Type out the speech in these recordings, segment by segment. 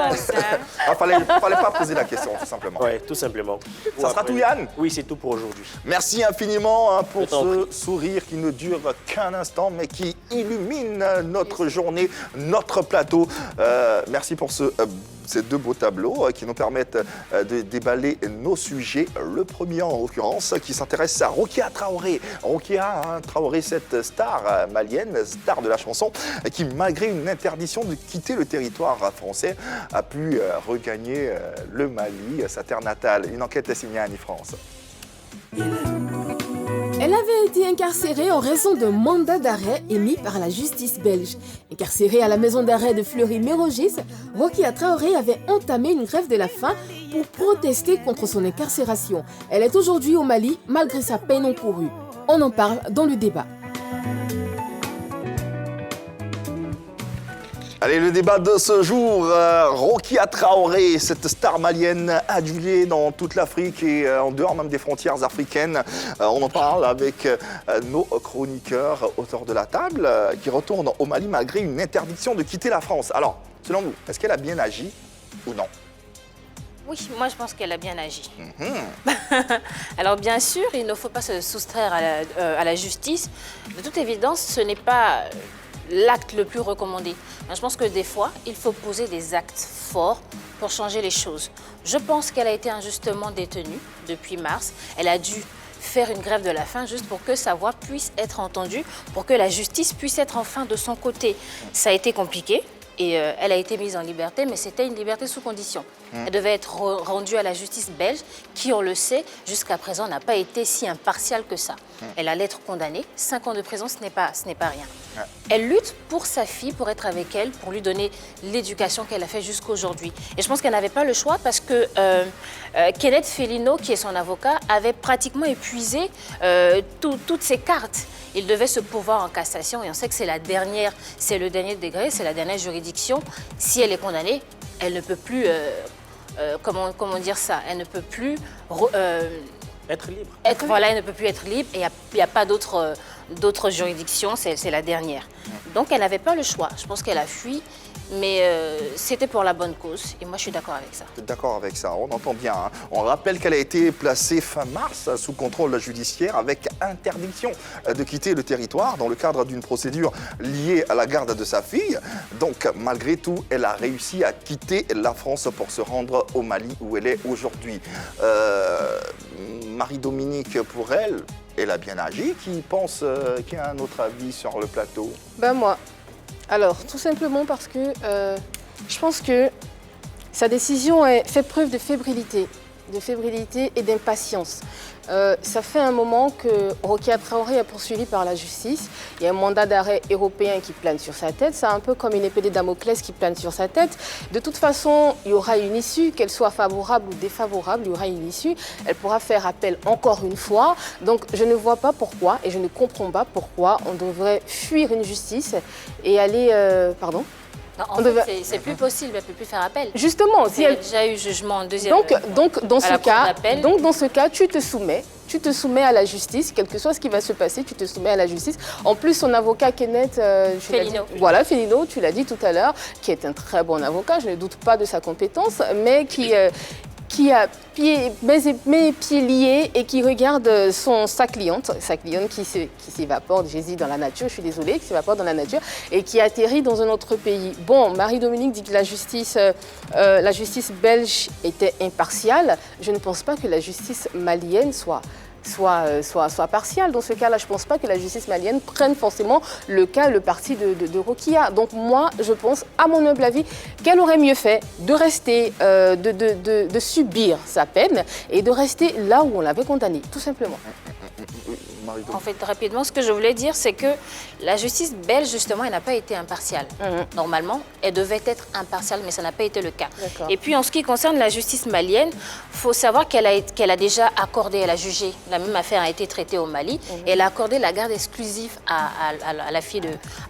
réponse. Hein. Il fallait pas poser la question, tout simplement. Oui, tout simplement. Ça sera tout, Yann? Oui, c'est tout pour aujourd'hui. Merci infiniment pour ce sourire qui ne dure qu'un instant, mais qui illumine notre journée, notre plateau. Merci pour ces deux beaux tableaux qui nous permettent de déballer nos sujets. Le premier, en l'occurrence, qui s'intéresse à Rokia Traoré. Rokia Traoré, cette star malienne, star de la chanson, qui, malgré une interdiction de quitter le territoire français, a pu regagner le Mali, sa terre natale. Une enquête signée à Annie France. Elle avait été incarcérée en raison d'un mandat d'arrêt émis par la justice belge. Incarcérée à la maison d'arrêt de Fleury-Mérogis, Rokia Traoré avait entamé une grève de la faim pour protester contre son incarcération. Elle est aujourd'hui au Mali malgré sa peine encourue. On en parle dans le débat. Allez, le débat de ce jour, Rokia Traoré, cette star malienne adulée dans toute l'Afrique et en dehors même des frontières africaines. On en parle avec nos chroniqueurs autour de la table qui retournent au Mali malgré une interdiction de quitter la France. Alors, selon vous, est-ce qu'elle a bien agi ou non? Oui, moi je pense qu'elle a bien agi. Alors bien sûr, il ne faut pas se soustraire à la justice. De toute évidence, ce n'est pas l'acte le plus recommandé. Je pense que des fois, il faut poser des actes forts pour changer les choses. Je pense qu'elle a été injustement détenue depuis mars. Elle a dû faire une grève de la faim juste pour que sa voix puisse être entendue, pour que la justice puisse être enfin de son côté. Ça a été compliqué et elle a été mise en liberté, mais c'était une liberté sous condition. Elle devait être rendue à la justice belge, qui, on le sait, jusqu'à présent n'a pas été si impartiale que ça. Elle allait être condamnée. 5 ans de prison, ce n'est pas rien. Elle lutte pour sa fille, pour être avec elle, pour lui donner l'éducation qu'elle a fait jusqu'aujourd'hui. Et je pense qu'elle n'avait pas le choix parce que Kenneth Felino, qui est son avocat, avait pratiquement épuisé toutes ses cartes. Il devait se pourvoir en cassation et on sait que c'est le dernier degré, c'est la dernière juridiction. Si elle est condamnée, elle ne peut plus, comment dire ça, elle ne peut plus être libre. Voilà, elle ne peut plus être libre et il n'y a pas d'autres juridictions, c'est la dernière. Donc elle n'avait pas le choix, je pense qu'elle a fui. Mais c'était pour la bonne cause et moi je suis d'accord avec ça. D'accord avec ça, on entend bien. Hein. On rappelle qu'elle a été placée fin mars sous contrôle judiciaire avec interdiction de quitter le territoire dans le cadre d'une procédure liée à la garde de sa fille. Donc malgré tout, elle a réussi à quitter la France pour se rendre au Mali où elle est aujourd'hui. Marie-Dominique, pour elle a bien agi. Qui pense qu'il y a un autre avis sur le plateau? Ben moi. Alors, tout simplement parce que je pense que sa décision fait preuve de fébrilité et d'impatience. Ça fait un moment que Rokia Traoré est poursuivi par la justice. Il y a un mandat d'arrêt européen qui plane sur sa tête. C'est un peu comme une épée de Damoclès qui plane sur sa tête. De toute façon, il y aura une issue, qu'elle soit favorable ou défavorable, il y aura une issue. Elle pourra faire appel encore une fois. Donc, je ne vois pas pourquoi et je ne comprends pas pourquoi on devrait fuir une justice et aller... pardon ? Non, en fait, c'est plus possible, elle ne peut plus faire appel. Justement, si elle a déjà eu jugement en deuxième. Donc, dans ce cas, tu te soumets à la justice, quel que soit ce qui va se passer, tu te soumets à la justice. En plus, son avocat Kenneth Felino. Voilà, Felino, tu l'as dit tout à l'heure, qui est un très bon avocat, je ne doute pas de sa compétence, mais qui a mes pieds liés et qui regarde sa cliente qui s'évapore, j'hésite, dans la nature, je suis désolée, qui s'évapore dans la nature et qui atterrit dans un autre pays. Bon, Marie-Dominique dit que la justice belge était impartiale. Je ne pense pas que la justice malienne soit partiale. Dans ce cas-là, je ne pense pas que la justice malienne prenne forcément le parti de Rokia. Donc moi, je pense, à mon humble avis, qu'elle aurait mieux fait de rester, de subir sa peine et de rester là où on l'avait condamnée, tout simplement. En fait, rapidement, ce que je voulais dire, c'est que la justice belge, justement, elle n'a pas été impartiale. Normalement, elle devait être impartiale, mais ça n'a pas été le cas. Et puis, en ce qui concerne la justice malienne, il faut savoir qu'elle a déjà accordé, elle a jugé, la même affaire a été traitée au Mali, et elle a accordé la garde exclusive à la fille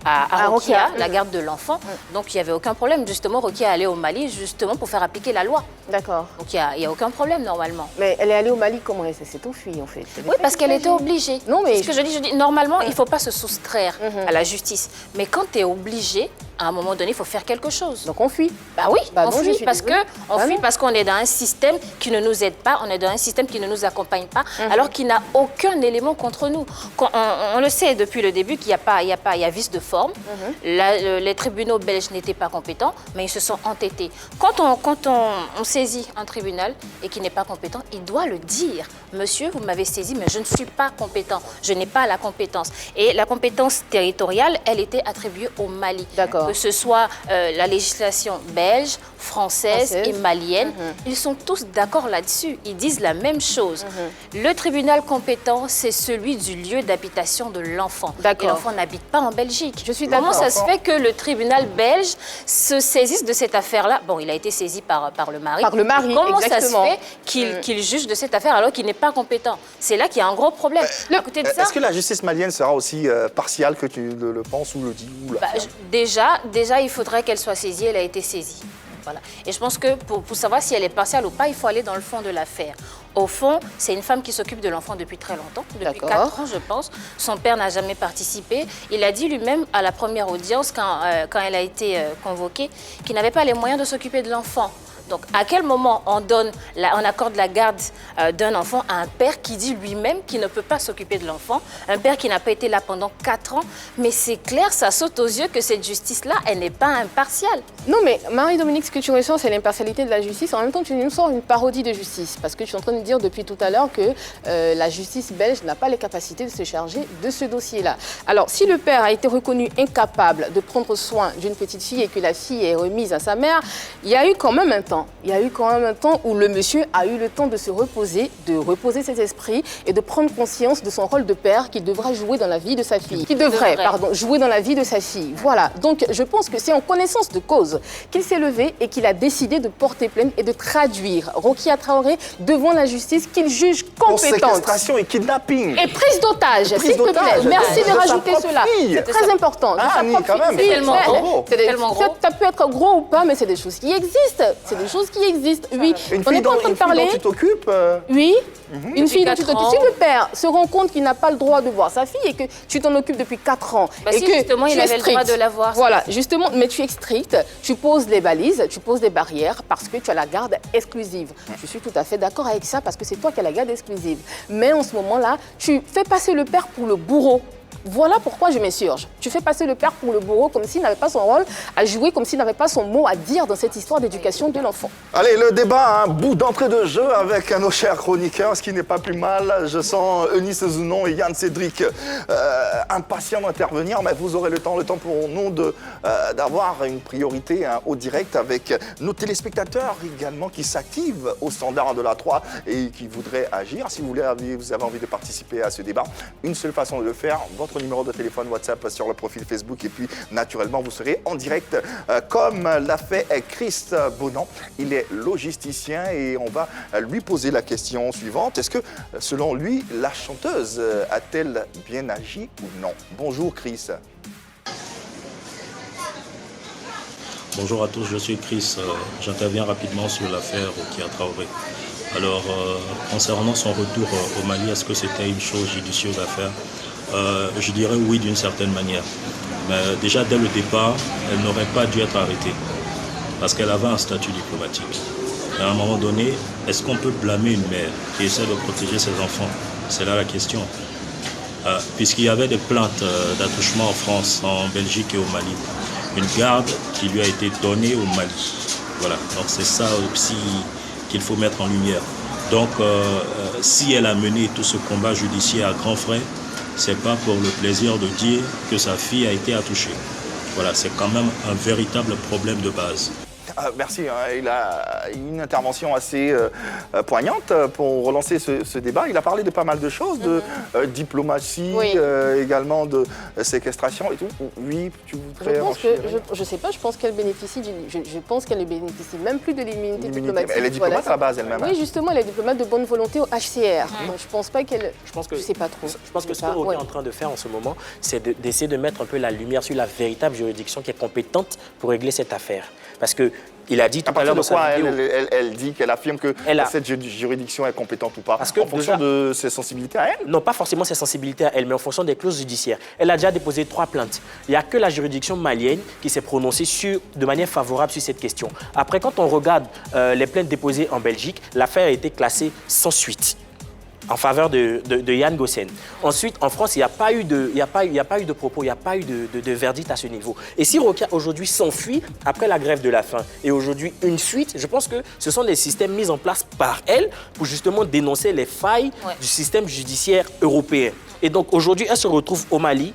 à Rokia, la garde de l'enfant. Donc, il n'y avait aucun problème. Justement, Rokia allait au Mali, justement, pour faire appliquer la loi. D'accord. Donc, il n'y a aucun problème, normalement. Mais elle est allée au Mali, comment elle s'est enfuie, en fait? Oui, parce qu'elle était obligée. Non, mais ce que je dis, normalement, il ne faut pas se soustraire à la justice. Mais quand tu es obligé, à un moment donné, il faut faire quelque chose. Donc on fuit. Bah oui, Bah on non, je fuit suis parce désolée. qu'on Ah fuit non. parce qu'on est dans un système qui ne nous aide pas, on est dans un système qui ne nous accompagne pas, alors qu'il n'a aucun élément contre nous. On le sait depuis le début qu'il y a vice de forme. Les tribunaux belges n'étaient pas compétents, mais ils se sont entêtés. Quand on saisit un tribunal et qu'il n'est pas compétent, il doit le dire. Monsieur, vous m'avez saisi, mais je ne suis pas compétent. Je n'ai pas la compétence. Et la compétence territoriale, elle était attribuée au Mali. D'accord. Que ce soit la législation belge, française et malienne, ils sont tous d'accord là-dessus. Ils disent la même chose. Le tribunal compétent, c'est celui du lieu d'habitation de l'enfant. D'accord. Et l'enfant n'habite pas en Belgique. Je suis Comment d'accord. ça se fait que le tribunal belge se saisisse de cette affaire-là? Bon, il a été saisi par le mari. Par le mari, Comment exactement. ça se fait qu'il juge de cette affaire alors qu'il n'est pas compétent? C'est là qu'il y a un gros problème. À côté de ça, Est-ce que la justice malienne sera aussi partiale que tu le penses ou le dis ou bah, déjà, il faudrait qu'elle soit saisie. Elle a été saisie. Voilà. Et je pense que pour savoir si elle est partiale ou pas, il faut aller dans le fond de l'affaire. Au fond, c'est une femme qui s'occupe de l'enfant depuis très longtemps, depuis D'accord. 4 ans, je pense. Son père n'a jamais participé. Il a dit lui-même à la première audience, quand elle a été convoquée, qu'il n'avait pas les moyens de s'occuper de l'enfant. Donc, à quel moment on accorde la garde d'un enfant à un père qui dit lui-même qu'il ne peut pas s'occuper de l'enfant, un père qui n'a pas été là pendant 4 ans? Mais c'est clair, ça saute aux yeux que cette justice-là, elle n'est pas impartiale. Non, mais Marie-Dominique, ce que tu ressens, c'est l'impartialité de la justice. En même temps, tu nous sors une parodie de justice. Parce que tu es en train de dire depuis tout à l'heure que la justice belge n'a pas les capacités de se charger de ce dossier-là. Alors, si le père a été reconnu incapable de prendre soin d'une petite fille et que la fille est remise à sa mère, il y a eu quand même un temps. Il y a eu quand même un temps où le monsieur a eu le temps de se reposer, de reposer ses esprits et de prendre conscience de son rôle de père qu'il devra jouer dans la vie de sa fille. Qu'il devrait, jouer dans la vie de sa fille. Voilà. Donc, je pense que c'est en connaissance de cause qu'il s'est levé et qu'il a décidé de porter plainte et de traduire Rokia Traoré devant la justice qu'il juge pour compétente. séquestration et kidnapping. Et prise d'otage, s'il te plaît. d'otage. Merci De de sa rajouter propre cela. fille. C'est très important. De Ah, sa oui, propre quand même. fille. C'est tellement Mais- gros. c'est des- Tellement gros. Ça peut être gros ou pas, mais c'est des choses qui existent. C'est des choses qui existent. Oui. Une On fille n'est pas en dont train de parler. tu t'occupes Oui, une fille dont tu 4 t'occupes. ans. Si le père se rend compte qu'il n'a pas le droit de voir sa fille et que tu t'en occupes depuis 4 ans, Bah et si, que justement, tu il es avait le droit strict. de la voir. Voilà, justement, mais tu es strict, tu poses les balises, tu poses des barrières parce que tu as la garde exclusive. Je suis tout à fait d'accord avec ça parce que c'est toi qui as la garde exclusive. Mais en ce moment-là, tu fais passer le père pour le bourreau. Voilà pourquoi je m'insurge. Tu fais passer le père pour le bourreau comme s'il n'avait pas son rôle à jouer, comme s'il n'avait pas son mot à dire dans cette histoire d'éducation de l'enfant. Allez, le débat, un bout d'entrée de jeu avec nos chers chroniqueurs, ce qui n'est pas plus mal. Je sens Eunice Zounon et Yann Cédric impatients d'intervenir, mais vous aurez le temps pour nous d'avoir une priorité au direct avec nos téléspectateurs également qui s'activent au standard de la 3 et qui voudraient agir. Si vous avez envie de participer à ce débat, une seule façon de le faire, votre numéro de téléphone WhatsApp sur le profil Facebook et puis naturellement vous serez en direct comme l'a fait Chris Bonan. Il est logisticien et on va lui poser la question suivante. Est-ce que selon lui la chanteuse a-t-elle bien agi ou non? Bonjour Chris. Bonjour à tous, je suis Chris. J'interviens rapidement sur l'affaire Rokia Traoré. Alors, concernant son retour au Mali, est-ce que c'était une chose judicieuse à faire? Je dirais oui d'une certaine manière. Mais déjà dès le départ, elle n'aurait pas dû être arrêtée parce qu'elle avait un statut diplomatique. Et à un moment donné, est-ce qu'on peut blâmer une mère qui essaie de protéger ses enfants? C'est là la question. Puisqu'il y avait des plaintes d'attouchement en France, en Belgique et au Mali. Une garde qui lui a été donnée au Mali. Voilà, donc c'est ça aussi qu'il faut mettre en lumière. Donc, si elle a mené tout ce combat judiciaire à grands frais, c'est pas pour le plaisir de dire que sa fille a été attouchée. Voilà, c'est quand même un véritable problème de base. Merci, il a une intervention assez poignante pour relancer ce débat. Il a parlé de pas mal de choses, de diplomatie, Oui. également de séquestration et tout. Oui, tu voudrais Je sais pas, je pense qu'elle bénéficie je pense qu'elle ne bénéficie même plus de l'immunité diplomatique. Elle est diplomate à la base elle-même. Oui, justement, elle est diplomate de bonne volonté au HCR. Donc je pense pas qu'elle. Je sais pas trop. Je pense que ce sais pas, qu'on ouais. est en train de faire en ce moment, c'est d'essayer de mettre un peu la lumière sur la véritable juridiction qui est compétente pour régler cette affaire. Parce que Il a dit tout à l'heure dans sa vidéo. Elle dit qu'elle affirme que cette juridiction est compétente ou pas. Parce que en fonction de ses sensibilités à elle? Non, pas forcément ses sensibilités à elle, mais en fonction des clauses judiciaires. Elle a déjà déposé 3 plaintes. Il n'y a que la juridiction malienne qui s'est prononcée de manière favorable sur cette question. Après, quand on regarde les plaintes déposées en Belgique, l'affaire a été classée sans suite en faveur de Yann Gossen. Ensuite, en France, il n'y a pas eu de propos, il n'y a pas eu de verdict à ce niveau. Et si Rokia aujourd'hui s'enfuit après la grève de la faim et aujourd'hui une fuite, je pense que ce sont des systèmes mis en place par elle pour justement dénoncer les failles du système judiciaire européen. Et donc aujourd'hui, elle se retrouve au Mali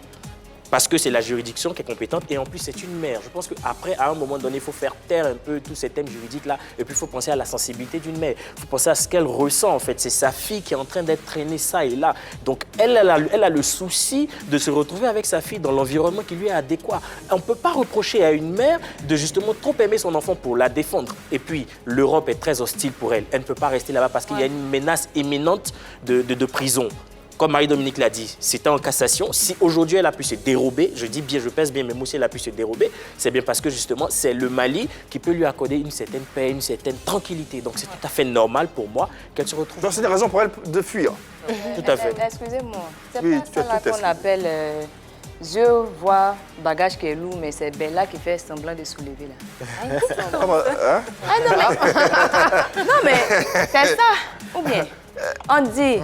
parce que c'est la juridiction qui est compétente et en plus c'est une mère. Je pense qu'après, à un moment donné, il faut faire taire un peu tous ces thèmes juridiques-là et puis il faut penser à la sensibilité d'une mère. Il faut penser à ce qu'elle ressent en fait. C'est sa fille qui est en train d'être traînée ça et là. Donc elle a le souci de se retrouver avec sa fille dans l'environnement qui lui est adéquat. On ne peut pas reprocher à une mère de justement trop aimer son enfant pour la défendre. Et puis l'Europe est très hostile pour elle. Elle ne peut pas rester là-bas parce qu'il y a une menace imminente de prison. Comme Marie-Dominique l'a dit, c'était en cassation. Si aujourd'hui elle a pu se dérober, je dis bien, je pèse bien mes mots, si elle a pu se dérober, c'est bien parce que justement c'est le Mali qui peut lui accorder une certaine paix, une certaine tranquillité. Donc c'est tout à fait normal pour moi qu'elle se retrouve. Donc c'est des raisons pour elle de fuir. Tout à fait. Excusez-moi, c'est pas ça qu'on appelle yeux, voix, bagage qui est lourd, mais c'est Bella qui fait semblant de soulever là. Non mais c'est ça, ou bien on dit,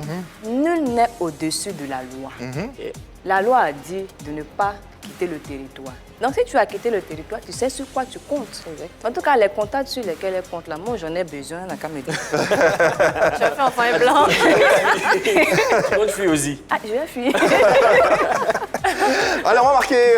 nul n'est au-dessus de la loi. La loi a dit de ne pas quitter le territoire. Donc, si tu as quitté le territoire, tu sais sur quoi tu comptes. En tout cas, les contacts sur lesquels elle compte là, moi, j'en ai besoin, on n'a qu'à me dire. Tu vas faire enfant et blanc. Moi, je fuis aussi. Ah, je vais fuir. Alors, on va marquer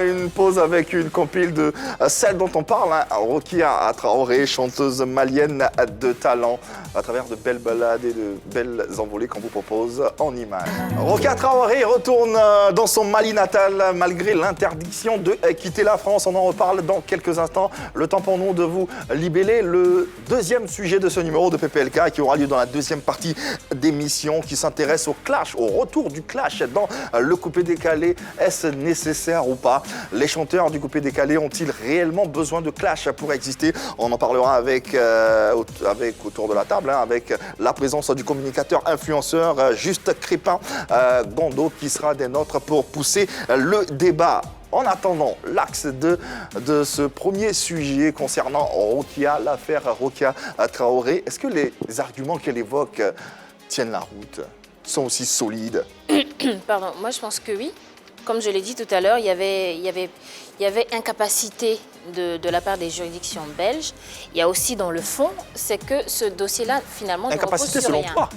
une pause avec une compile de celle dont on parle, Rokia Traoré, chanteuse malienne de talent, à travers de belles balades et de belles envolées qu'on vous propose en images. Rokia Traoré retourne dans son Mali natal malgré l'interdiction de quitter la France. On en reparle dans quelques instants. Le temps pour nous de vous libeller le deuxième sujet de ce numéro de PPLK qui aura lieu dans la deuxième partie d'émission qui s'intéresse au clash, au retour du clash dans le coupé-décalé. Est-ce nécessaire ou pas? Les chanteurs du coupé-décalé ont-ils réellement besoin de clash pour exister? On en parlera avec autour de la table, avec la présence du communicateur influenceur Juste Crépin Gondo qui sera des nôtres pour pousser le débat. En attendant l'axe de ce premier sujet concernant Rokia, l'affaire Rokia Traoré, est-ce que les arguments qu'elle évoque tiennent la route, sont aussi solides? Pardon, moi je pense que oui. Comme je l'ai dit tout à l'heure, il y avait incapacité de la part des juridictions belges. Il y a aussi dans le fond, c'est que ce dossier-là, finalement, ne repose sur rien. Toi?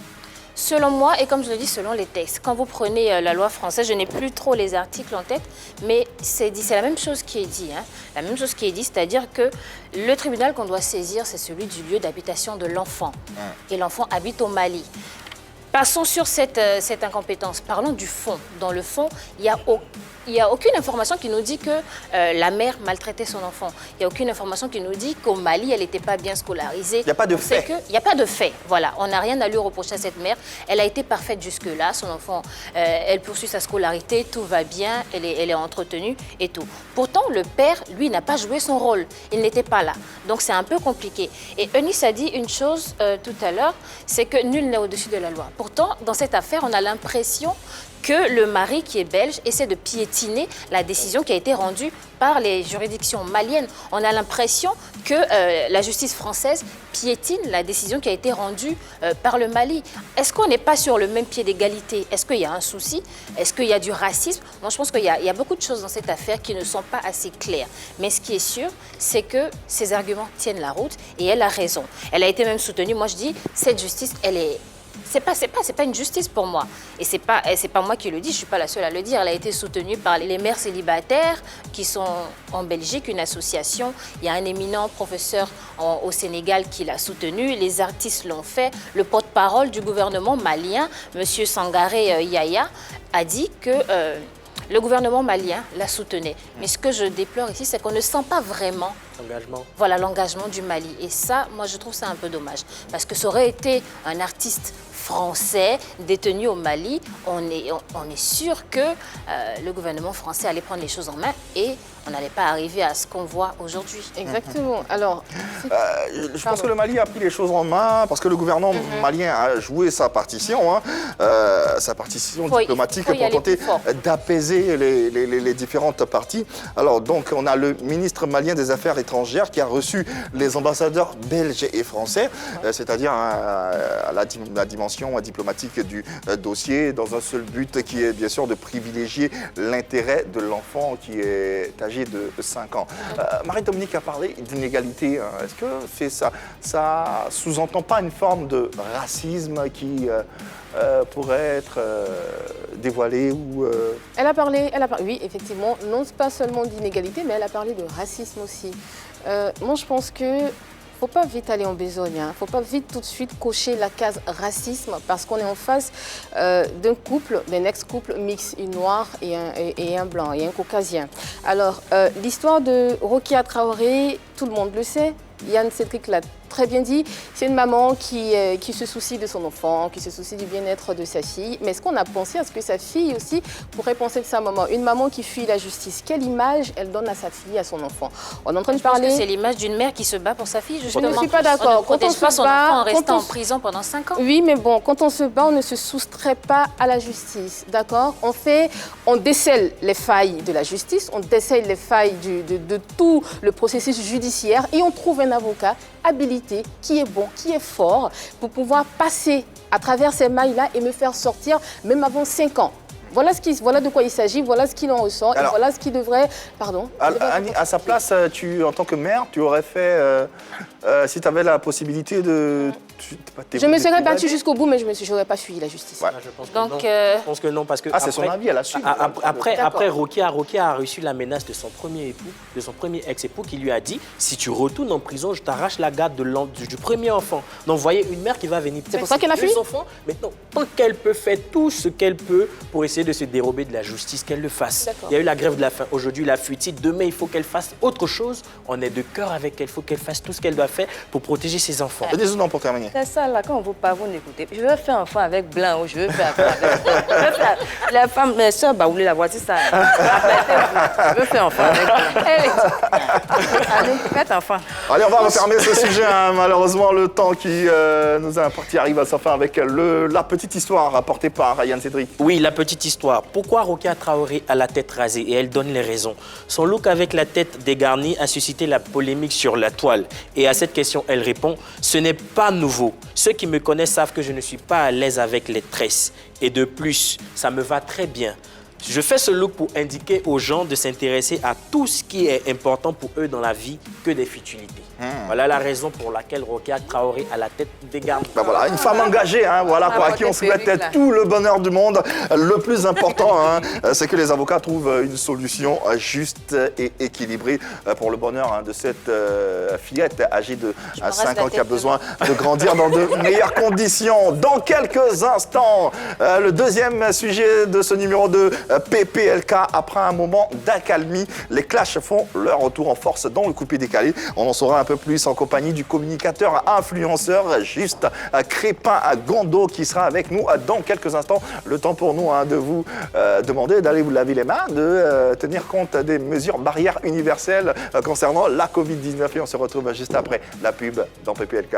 Selon moi, et comme je le dis, selon les textes. Quand vous prenez la loi française, je n'ai plus trop les articles en tête, mais c'est la même chose qui est dit. La même chose qui est dit, c'est-à-dire que le tribunal qu'on doit saisir, c'est celui du lieu d'habitation de l'enfant. Et l'enfant habite au Mali. Passons sur cette incompétence. Parlons du fond. Dans le fond, il n'y a aucune information qui nous dit que la mère maltraitait son enfant. Il n'y a aucune information qui nous dit qu'au Mali, elle n'était pas bien scolarisée. Il n'y a pas de fait. Il n'y a pas de fait. Voilà. On n'a rien à lui reprocher à cette mère. Elle a été parfaite jusque-là. Son enfant, elle poursuit sa scolarité. Tout va bien. Elle est entretenue et tout. Pourtant, le père, lui, n'a pas joué son rôle. Il n'était pas là. Donc, c'est un peu compliqué. Et Eunice a dit une chose tout à l'heure, c'est que nul n'est au-dessus de la loi. Pourtant, dans cette affaire, on a l'impression que le mari qui est belge essaie de piétiner la décision qui a été rendue par les juridictions maliennes. On a l'impression que la justice française piétine la décision qui a été rendue par le Mali. Est-ce qu'on n'est pas sur le même pied d'égalité? Est-ce qu'il y a un souci? Est-ce qu'il y a du racisme? Moi, je pense qu'il y a beaucoup de choses dans cette affaire qui ne sont pas assez claires. Mais ce qui est sûr, c'est que ces arguments tiennent la route et elle a raison. Elle a été même soutenue. Moi, je dis, cette justice, elle est... C'est pas une justice pour moi. Et c'est pas moi qui le dis, je suis pas la seule à le dire. Elle a été soutenue par les mères célibataires qui sont en Belgique, une association. Il y a un éminent professeur au Sénégal qui l'a soutenue. Les artistes l'ont fait. Le porte-parole du gouvernement malien, M. Sangaré Yaya, a dit que le gouvernement malien la soutenait. Mais ce que je déplore ici, c'est qu'on ne sent pas vraiment Engagement. Voilà l'engagement du Mali. Et ça, moi, je trouve ça un peu dommage. Parce que ça aurait été un artiste français détenu au Mali, on est sûr que le gouvernement français allait prendre les choses en main et on n'allait pas arriver à ce qu'on voit aujourd'hui. Exactement. Alors, je pense que le Mali a pris les choses en main parce que le gouvernement malien a joué sa partition, diplomatique pour tenter d'apaiser les différentes parties. Alors donc, on a le ministre malien des Affaires étrangères qui a reçu les ambassadeurs belges et français, c'est-à-dire la dimension diplomatique du dossier, dans un seul but qui est bien sûr de privilégier l'intérêt de l'enfant qui est âgé de 5 ans. Marie-Dominique a parlé d'inégalité. Est-ce que c'est ça? Ça sous-entend pas une forme de racisme qui pourrait être dévoilée ou Elle a parlé, oui, effectivement, non pas seulement d'inégalité, mais elle a parlé de racisme aussi. Moi, je pense que faut pas vite aller en besogne, il ne faut pas vite tout de suite cocher la case racisme parce qu'on est en face d'un couple, d'un ex-couple mix, une noire et un blanc, et un caucasien. Alors, l'histoire de Rokia Traoré, tout le monde le sait, Yann Cédric l'a très bien dit, c'est une maman qui se soucie de son enfant, qui se soucie du bien-être de sa fille. Mais est-ce qu'on a pensé à ce que sa fille aussi pourrait penser de sa maman? Une maman qui fuit la justice, quelle image elle donne à sa fille, à son enfant? On est en train de parler... C'est l'image d'une mère qui se bat pour sa fille, justement. Je ne suis pas d'accord. On ne protège pas son enfant en restant en prison pendant 5 ans. Oui, mais bon, quand on se bat, on ne se soustrait pas à la justice, d'accord? On décèle les failles de la justice, on décèle les failles de tout le processus judiciaire et on trouve un avocat habilité, qui est bon, qui est fort, pour pouvoir passer à travers ces mailles-là et me faire sortir même avant 5 ans. Voilà de quoi il s'agit, voilà ce qu'il en ressort, et voilà ce qui devrait... Pardon. Annie, à sa place, en tant que mère, tu aurais fait, si tu avais la possibilité de... Je me serais battue jusqu'au bout, mais je n'aurais pas fui la justice. Ouais. Je pense que non, parce que... c'est son avis, elle a su. Après, Rokia a reçu la menace de son premier époux, de son premier ex-époux, qui lui a dit, si tu retournes en prison, je t'arrache la garde du premier enfant. Donc, vous voyez, une mère qui va venir... C'est pour ça qu'elle a fui. Maintenant, tant qu'elle peut faire tout ce qu'elle peut pour essayer de se dérober de la justice, qu'elle le fasse. Il y a eu la grève de la faim. Aujourd'hui, la fuite. Demain, il faut qu'elle fasse autre chose. On est de cœur avec elle. Il faut qu'elle fasse tout ce qu'elle doit faire pour protéger ses enfants. Dis-nous pour terminer. C'est ça, là, quand on vous parle, vous n'écoutez. Je veux faire un enfant avec blanc, je veux faire avec les femmes, mes soeurs, vous voulez la voir, c'est ça. Je veux faire un enfant avec blanc. Allez, faites enfant. Allez, on va refermer ce sujet. Malheureusement, le temps qui nous a imparti arrive à sa fin avec la petite histoire rapportée par Yann Cédric. Oui, la petite histoire. Pourquoi Rokia Traoré a la tête rasée? Et elle donne les raisons. Son look avec la tête dégarnie a suscité la polémique sur la toile. Et à cette question, elle répond, ce n'est pas nouveau. Ceux qui me connaissent savent que je ne suis pas à l'aise avec les tresses. Et de plus, ça me va très bien. Je fais ce look pour indiquer aux gens de s'intéresser à tout ce qui est important pour eux dans la vie que des futilités. Voilà la raison pour laquelle Rokia Traoré a la tête dégarnie. Ben voilà, une femme engagée, voilà, à qui on souhaite tout le bonheur du monde. Le plus important, c'est que les avocats trouvent une solution juste et équilibrée pour le bonheur de cette fillette âgée de 5 ans qui a besoin de grandir dans de meilleures conditions. Dans quelques instants, le deuxième sujet de ce numéro 2, PPLK. Après un moment d'accalmie, les clashs font leur retour en force dans le coupé-décalé. On en saura un peu plus en compagnie du communicateur influenceur Juste Crépin Gondo qui sera avec nous dans quelques instants. Le temps pour nous de vous demander d'aller vous laver les mains, de tenir compte des mesures barrières universelles concernant la Covid-19 et on se retrouve juste après la pub dans PPLK.